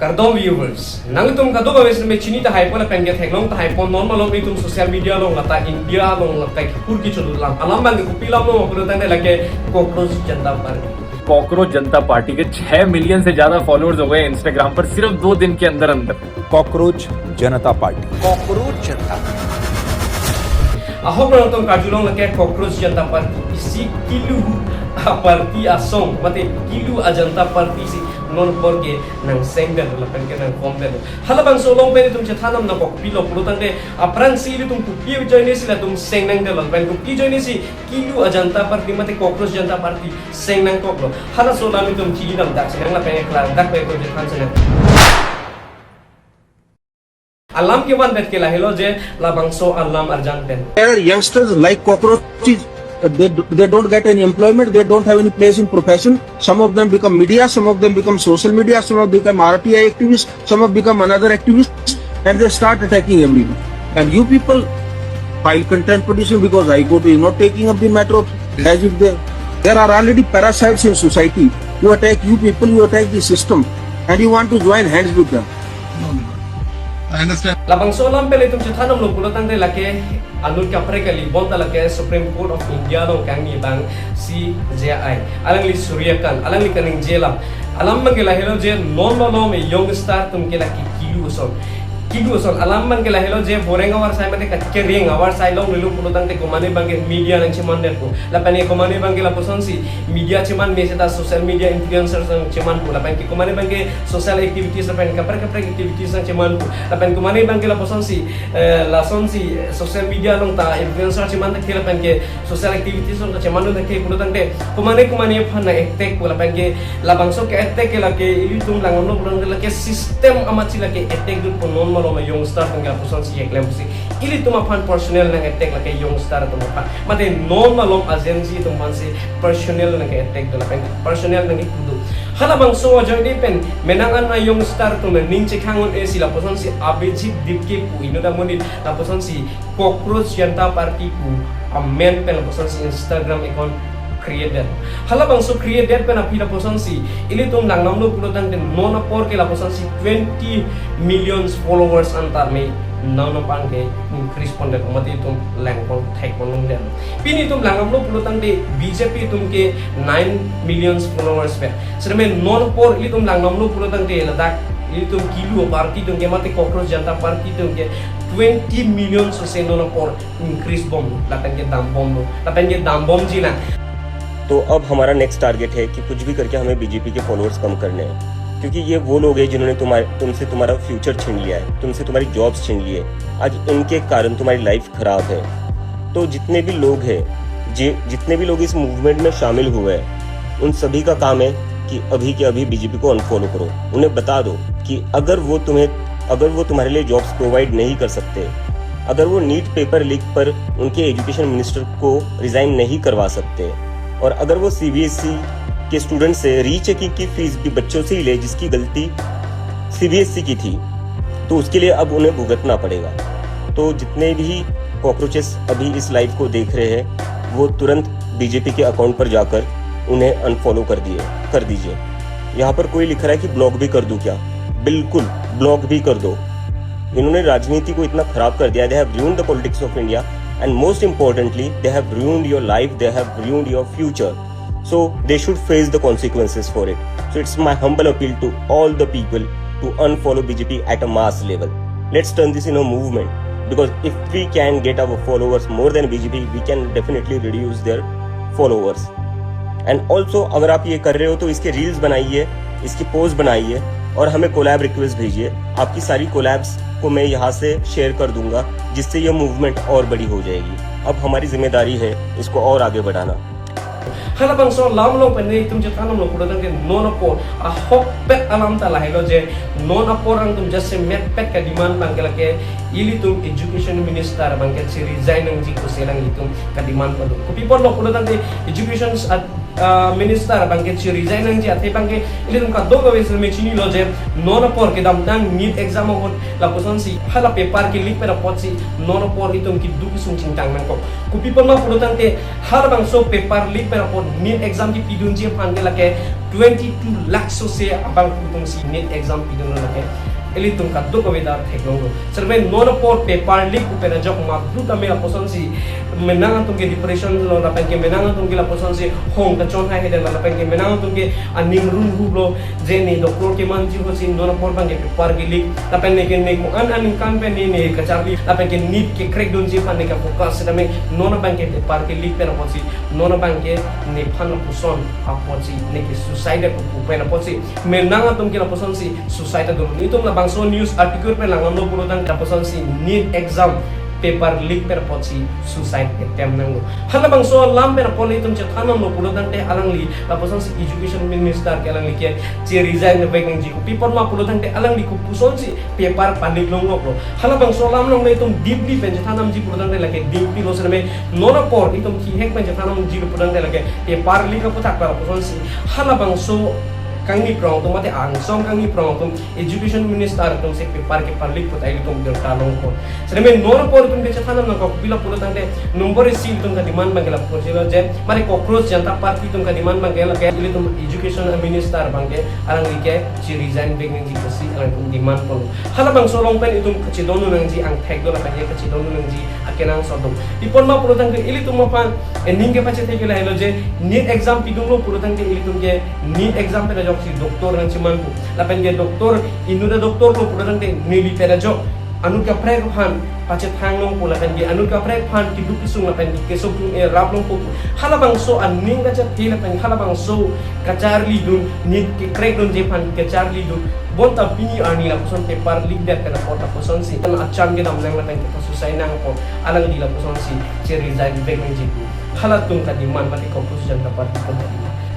Kardom viewers, nang tum kado ba wes me chini ta hypo la penge theklong ta hypo normal long tum social media long lata India long lata pur ki chulu lam alam bang ku pilam long pur tane lage cockroach जनता party cockroach जनता party के 6 million से ज्यादा followers हो गए Instagram पर सिर्फ 2 दिन के अंदर अंदर। Cockroach Janata party aho bang tum kajulong lage cockroach Janata party isi kilu parti asong mate kilu a Janata party si non porque nang sengben la penge nang komben halabang so long pe tum che thanam na kok pilo pulutang de apran si tum ku pi join si la tum seng nang de la pen ku pi join si kilu a Janata party mate cockroach Janata party seng nang kok lo hala so la mi tum chi nam dak nang la penge klar dak pe ko je than seng alam ke ban bet ke la hello je labang so alam arjan pen Youngsters like cockroaches, they don't get any employment, they don't have any place in profession. Some of them become media, some of them become social media, some of them become RTI activists, some of them become another activists, and they start attacking everyone. And you people file content petition because I go to, not taking up the matter of as if there are already parasites in society who attack you people, you attack the system, and you want to join hands with them. I understand. labang so alam pe tum che thanam lo pulutang de lake anul ka prekali bonta lake Supreme Court of India long kangi bang CJI alang li suryakan alang li kaning jelam alam mangela hello je non me young star tum ke laki kilu son alam mangela hello je boreng awar sai mate kakke ring awar sai long lilu pulutang te komane bange media nang cheman der ko la pani komane bange la poson si media cheman me seta social media influencers nang cheman ko la pani komane bange social activities la pani kapar activities nang cheman ko la pani komane bange la poson si la son si social media long ta influencer cheman ta khela pani social activities long ta cheman ta ke pulutang te komane phana ektek ko la pani la bangso ke ektek ke la ke ilitum lang no pulutang la ke system amachi la ke ektek du ko non malo ma young star tengah pusan si eklem si ili tuma fan personal nang attack la kay young star tuma pa mate non malo agency tuma si personal nang attack dala pen personal nang ikudu halabang so joy depen menangan na young star tuma ning chekhangon e sila pusan si abejit dipke pu inoda monit la pusan si cockroach Janata party pu amen pen pusan si Instagram account created halabang so created pen apila posan si ili tum lang namno pulutang den nona por ke la posan si 20 millions followers antar me nano pan ke increase pon de mati tum lang pon thai pon den pini tum lang namno pulutang de BJP tum ke 9 millions followers pe sreme non por ili tum lang namno pulutang de ladak ili tum kilu party tum ke mati cockroach Janata party tum ke 20 millions so se nona por increase bomb lapen ke dam bomb ji na तो अब हमारा next target है कि कुछ भी करके हमें BJP के फॉलोअर्स कम करने हैं, क्योंकि ये वो लोग हैं जिन्होंने तुमसे तुम्हारा फ्यूचर छीन लिया है, तुमसे तुम्हारी जॉब्स छीन ली है। आज इनके कारण तुम्हारी लाइफ खराब है। तो जितने भी लोग हैं, जितने भी लोग इस मूवमेंट में शामिल हुए हैं, उन सभी का काम है कि अभी के अभी बीजेपी को अनफॉलो करो। उन्हें बता दो कि अगर वो तुम्हारे लिए जॉब्स प्रोवाइड नहीं कर सकते, अगर वो नीट पेपर लीक पर उनके एजुकेशन मिनिस्टर को रिजाइन नहीं करवा सकते, और अगर वो CBSE के स्टूडेंट से रीचेकिंग की फीस भी बच्चों से ही ले जिसकी गलती CBSE की थी, तो उसके लिए अब उन्हें भुगतना पड़ेगा। तो जितने भी कॉकरोचेस अभी इस लाइव को देख रहे हैं, वो तुरंत बीजेपी के अकाउंट पर जाकर उन्हें अनफॉलो कर दीजिए। यहाँ पर कोई लिख रहा है कि ब्लॉक भी कर दूं क्या? बिल्कुल ब्लॉक भी कर दो। इन्होंने राजनीति को इतना खराब कर दिया, they have ruined the politics of India. And most importantly, they have ruined your life, they have ruined your future. So they should face the consequences for it. So it's my humble appeal to all the people to unfollow BJP at a mass level. Let's turn this in a movement, because if we can get our followers more than BJP, we can definitely reduce their followers. And also अगर आप ये कर रहे हो तो इसके reels बनाइए, इसकी पोस्ट बनाइए और हमें कोलैब रिक्वेस्ट भेजिए। आपकी सारी कोलैब्स को मैं यहाँ से शेयर कर दूंगा, जिससे ये मूवमेंट और बड़ी हो जाएगी। अब हमारी जिम्मेदारी है इसको और आगे बढ़ाना। halabang so lam lo pen tum je tanam lo pulutang ke non apor a hok pet alam ta la hello je non apor ang tum just met pet ka demand bang ke ili tum education minister bang ke resign ang ji ko selang itum ka demand pa ko people lo pulutang ke education minister bangke chi resign nang ji athe bangke ili tum ka do ga wes me chini lo je non por ke dam tang need exam hot la poson si hala paper ke lik pera pot si non por itum ki du ki sung ching tang nang ko ku people ma pulo tang te har bang so paper lik pera pot need exam ki pidun ji phan ke la ke 22 lakh so se abang tum si need exam pidun la ke ili tum ka do ko weda theklo serve non por paper lik upera jok ma du ta me la poson si menang tum ke depression lo la pen ke menang tum ke la poson si hong ka chon hai he la pen ke menang tum ke aning run hu lo je ni doctor ke man ji ho sin non por bang ke paper ke lik la pen ne ke ne ko an aning kan pen ne ka charli la pen ke need ke crack don ji pan ne ka focus se me non bang ke paper ke lik pe na posi non bang ke ne phan la poson a posi ne ke suicide ko pe na posi menang tum ke la poson si suicide do ni tum la bang so news article pe langam lo puro tang la poson si need exam paper leak per pochi suicide attempt nango hala bang so lam per poli tum che thanam no pulo dante alang li la poson si education minister ke alang li ke che resign ne bang ji ko people ma pulo dante alang li ko puson si paper panik long lo hala bang so lam long le tum deeply pen je thanam ji pulo dante la ke deeply lo sene me nona por itum ki hek pen je thanam ji pulo dante la ke paper leak ko tak par poson si hala bang so kangi prong tum mate ang song kangi prong tum education minister tum se paper ke parlik ko tai tum der talong ko sene me non por tum ke chathanam na ko bila pulo tante number sil tum ka demand bangela ko jelo je mare cockroach janta party tum ka demand bangela ke ili tum education minister bangke arang like chi resign beng ji ko si arang tum demand ko hala bang so long pen itum ka chi donu nang ji ang thek do la ka ka chi donu nang ji akenang so dum ipon ma pulo tante ili tum ma pan ending ke pache thek la helo je need exam pidung lo pulo tante ili tum ke need exam pe si doktor nang ciman po lapen ke doktor inuda doktor lo pulo tang nili pera jo anu ka prek phan pachet hang long po lapen ke anu ka prek phan ki duki sung lapen ke so tung e rap long po halabang so aning ka chat hila pen halabang so ka charli dun ni ke krek dun je phan ke charli dun bonta pini ani la poson paper lik dat kana pota poson si tan acham ke nam nang lapen ke susai nang po alang di la poson si che resign beg nang ji halatung ka diman mati ko pus jan dapat ko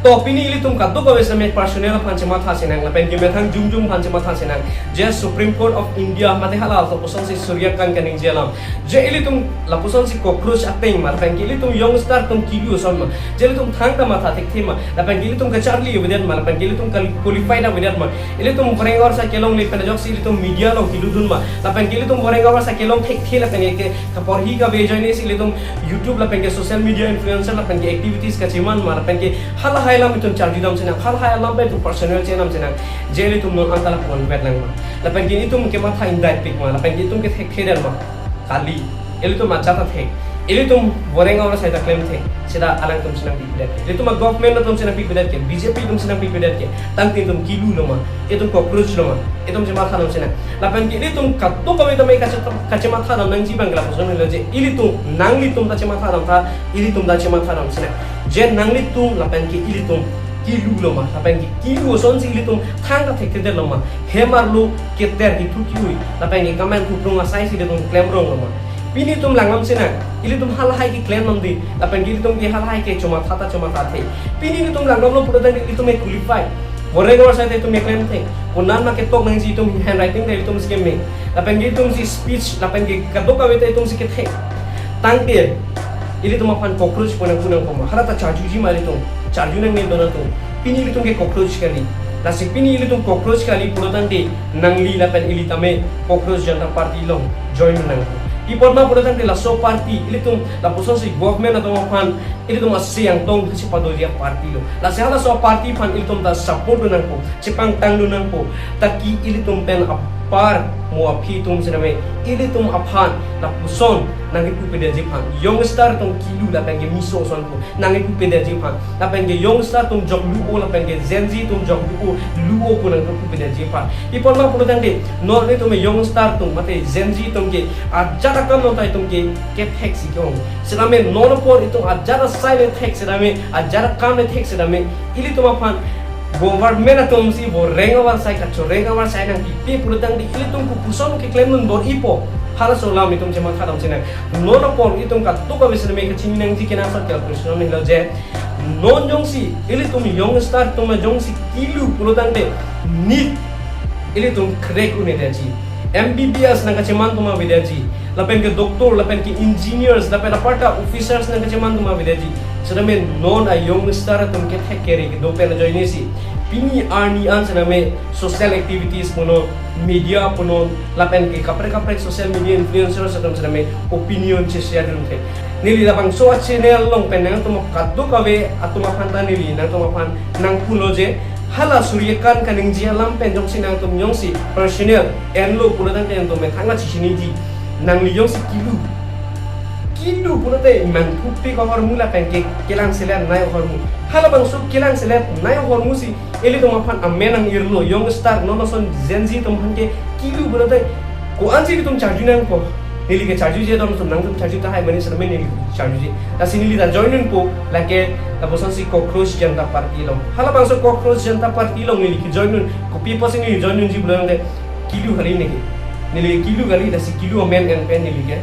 to pini ili tum kaddo ko wesa me personnel phanche matha sinang la pen ke methang jum phanche matha sinang je supreme court of india mate halal to poson si surya kan kaning jelam je ili tum la poson si cockroach ateng mar pen ke ili tum young star tum kilu son ma je ili tum thang ta matha thek thema la pen ke ili tum ka charli widet ma la pen ke ili tum qualified widet ma ili tum borengor sa kelong le pen jok si ili tum media lo kilu dun ma la pen ke ili tum borengor sa kelong thek thela pen ke ka porhi ka bejoine si ili tum youtube la pen ke social media influencer la pen ke activities ka chiman ma la pen ke hala lam itum charji dam sena khal haya lam pe tu personal chenam sena jeli tum non antala kon bet lang ma lapan gini tum ke matha indai pik ma lapan gini tum ke thek theder ma kali eli tum acha ta thek eli tum borenga ora saida claim thek sida alang tum sena pik bidat eli tum government na tum sena pik bidat ke bjp tum sena pik bidat ke tang tin tum kilu lo ma etum cockroach lo ma etum je matha dam sena lapan gini tum katto kami tamai kache matha dam nang ji bangla poson le je ili tum nangli tum ta che matha dam tha ili tum da che matha dam sena je nangli tum lapan ke ili tum kilu lo ma lapan ke kilu son si ili tum thang ka thek te lo ma hemar lo ke ter ki thu ki hui lapan ke kamen thu prung asai si de tum claim rong lo ma pini tum langam sina ili tum hal hai ki claim nam di lapan ke ili tum ke hal hai ke choma tha the pini ni tum langam lo pura dan ili tum qualify borengor sa te tum claim the punan ma ke tok nang ji tum handwriting te tum skem me lapan ke tum si speech lapan ke kadok ka wete tum si ke the tang te ili tum apan cockroach punang ko ma harata charju ji mari tum charju nang ne dona tum pini ili tum ke cockroach kali nasi pini ili tum cockroach kali purotan de nangli lapan ili tame cockroach janta party long join nang ipon ma purotan de la so party ili tum la poson si government atau apan ili tum asiang tong si padoria party lo la se hala so party pan ili tum da support nang ko cipang tang nang ko taki ili tum pen apar mo api tum siname ili tum apan la poson nang ipu pede jipan young star tum kilu la penge miso son ko nang ipu pede jipan la penge young star tum jog luo la penge zenzi tum jog luo ko nang ipu pede jipan ipon ma pulo tande no ne tum young star tum mate zenzi tum ke ajara kam no tai tum ke hex si ko siname non por itu ajara silent hex siname ajara kam ne hex siname ili tum apan government atom si bo renga war sai ka chorenga war sai nang pi pulo tande ili tum ku puson ke claim nun bor ipo hala so lam itum jema khadam sina non pon itum ka to ka bisne me ka chini nang ji kena sa ka krishna me je non jong si ili tum young star tum jong si kilu pulo tande ni ili tum crack une de ji MBBS nang ka cheman tum vida ji lapen ke doktor lapen ke engineers lapen aparta officers nang ka cheman tum vida ji Sedame non a youngster tum ke thekeri ke do pen join si pini arni an sedame social activities puno media puno lapen ke kapre social media influencer sedame opinion che share dun the nili lapang so channel long pen nang tum kaddo kawe atuma phanta nili nang tum phan nang pulo je hala suryakan kaning jialam pen jong sinang tum yong si personal enlo pulo tang pen tum thanga chini di nang li yong si kilu punate man kupi ko hormu la penke kelang selat nai hormu hala bang so kelang selat nai hormu si eli to mapan amenang irlo young star no son zenzi tum hanke kilu punate ko anji tum charju nang ko nili ke charju je dom tum nang tum charju ta hai mani sarme nili charju je ta sinili da joinin ko lake ta bosan si cockroach janta party lo hala bang so cockroach janta party lo nili ki joinin ko people sing ni joinin ji bulan de kilu hari ne nili kilu gali da si kilu men and pen nili ke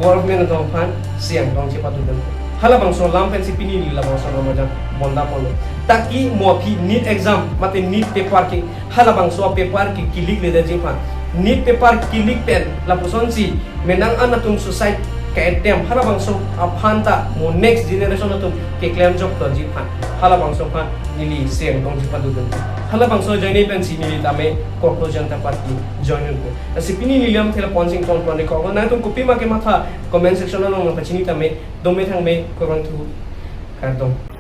government dong pan siang dong cepat tu hala bang so lampen si pini ni la bang so nama bonda polo taki mo pi need exam mate need paper ki hala bang so paper ki kilik le da jipan need paper kilik pen la puson si menang anatum society ke etem hala bang so aphanta mo next generation atum ke claim job to jipan hala bang so pan nili siang dong cepat tu hala bang so join pen si nili tame cockroach janta party join ko si pini niliam thela ponsing ton ton ko na tum kopi ma ke matha comment section no ma pachini tame dome thang me korang thu kar dong